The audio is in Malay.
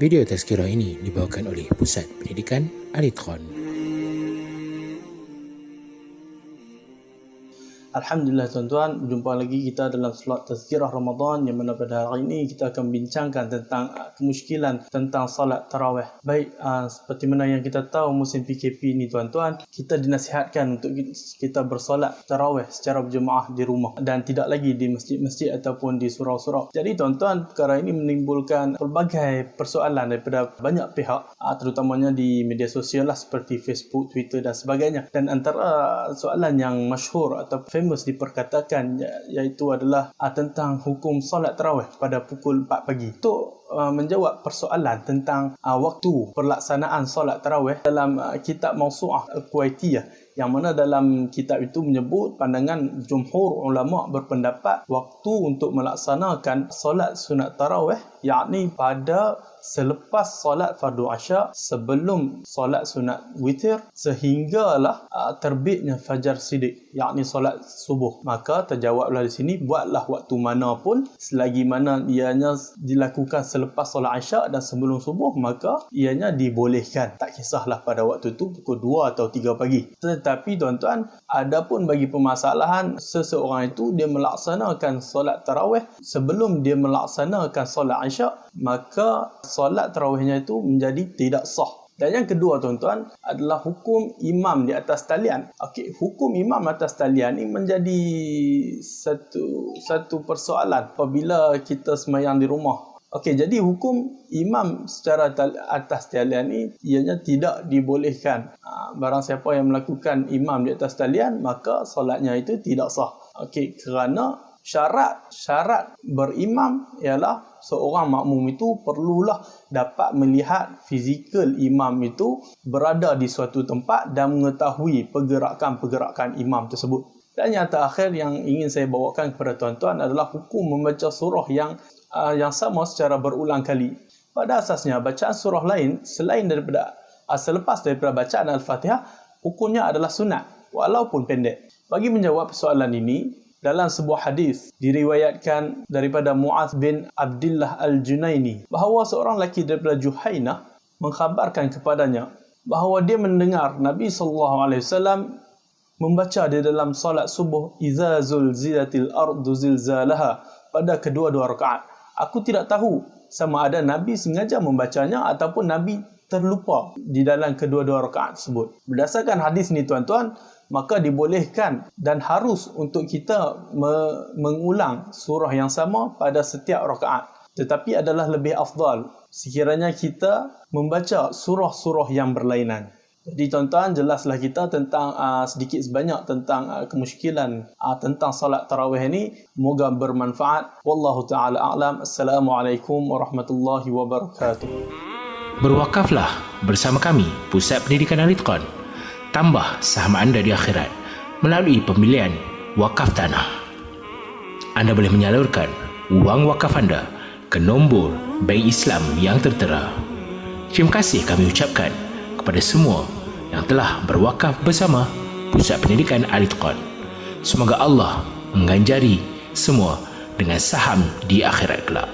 Video tazkirah ini dibawakan oleh Pusat Pendidikan Al-Itqan. Alhamdulillah tuan-tuan, berjumpa lagi kita dalam slot tazkirah Ramadan yang mana pada hari ini kita akan bincangkan tentang kemusykilan tentang salat tarawih. Baik, seperti mana yang kita tahu musim PKP ni tuan-tuan, kita dinasihatkan untuk kita bersolat tarawih secara berjemaah di rumah dan tidak lagi di masjid-masjid ataupun di surau-surau. Jadi tuan-tuan, perkara ini menimbulkan pelbagai persoalan daripada banyak pihak, terutamanya di media sosial lah seperti Facebook, Twitter dan sebagainya. Dan antara soalan yang masyhur atau diperkatakan iaitu adalah tentang hukum solat tarawih pada pukul 4 pagi. Untuk menjawab persoalan tentang waktu pelaksanaan solat tarawih dalam kitab Mawsu'ah Al-Kuwaitiyah, yang mana dalam kitab itu menyebut pandangan jumhur ulama berpendapat waktu untuk melaksanakan solat sunat tarawih yakni pada selepas solat fardu asya sebelum solat sunat witir sehinggalah terbitnya fajar sidik yakni solat subuh. Maka terjawablah di sini, buatlah waktu mana pun selagi mana ianya dilakukan selepas solat asya dan sebelum subuh maka ianya dibolehkan, tak kisahlah pada waktu itu pukul 2 atau 3 pagi. Tetapi tuan-tuan, adapun bagi permasalahan seseorang itu dia melaksanakan solat tarawih sebelum dia melaksanakan solat asya, maka solat tarawihnya itu menjadi tidak sah. Dan yang kedua tuan-tuan adalah hukum imam di atas talian. Okey, hukum imam atas talian ini menjadi satu persoalan apabila kita sembahyang di rumah. Okey, jadi hukum imam secara atas talian ini ianya tidak dibolehkan. Barang siapa yang melakukan imam di atas talian maka solatnya itu tidak sah. Okey, kerana syarat berimam ialah seorang makmum itu perlulah dapat melihat fizikal imam itu berada di suatu tempat dan mengetahui pergerakan-pergerakan imam tersebut. Dan yang terakhir yang ingin saya bawakan kepada tuan-tuan adalah hukum membaca surah yang sama secara berulang kali. Pada asasnya bacaan surah lain selepas daripada bacaan Al-Fatihah hukumnya adalah sunat walaupun pendek. Bagi menjawab soalan ini, dalam sebuah hadis diriwayatkan daripada Mu'adz bin Abdullah Al-Junaini bahawa seorang lelaki daripada Juhainah mengkhabarkan kepadanya bahawa dia mendengar Nabi SAW membaca di dalam salat subuh iza zulzilatil ardu zilzalaha pada kedua-dua rakaat. Aku tidak tahu sama ada Nabi sengaja membacanya ataupun Nabi terlupa di dalam kedua-dua rakaat tersebut. Berdasarkan hadis ni tuan-tuan, maka dibolehkan dan harus untuk kita mengulang surah yang sama pada setiap rakaat. Tetapi adalah lebih afdal sekiranya kita membaca surah-surah yang berlainan. Jadi tuan-tuan, jelaslah kita tentang sedikit sebanyak tentang kemusykilan tentang salat tarawih ini. Moga bermanfaat. Wallahu ta'ala a'lam. Assalamualaikum warahmatullahi wabarakatuh. Berwakaflah bersama kami, Pusat Pendidikan Al-Itqan. Tambah saham anda di akhirat melalui pembelian wakaf tanah. Anda boleh menyalurkan wang wakaf anda ke nombor Bank Islam yang tertera. Terima kasih kami ucapkan kepada semua yang telah berwakaf bersama Pusat Pendidikan Al-Itqan. Semoga Allah mengganjari semua dengan saham di akhirat kelak.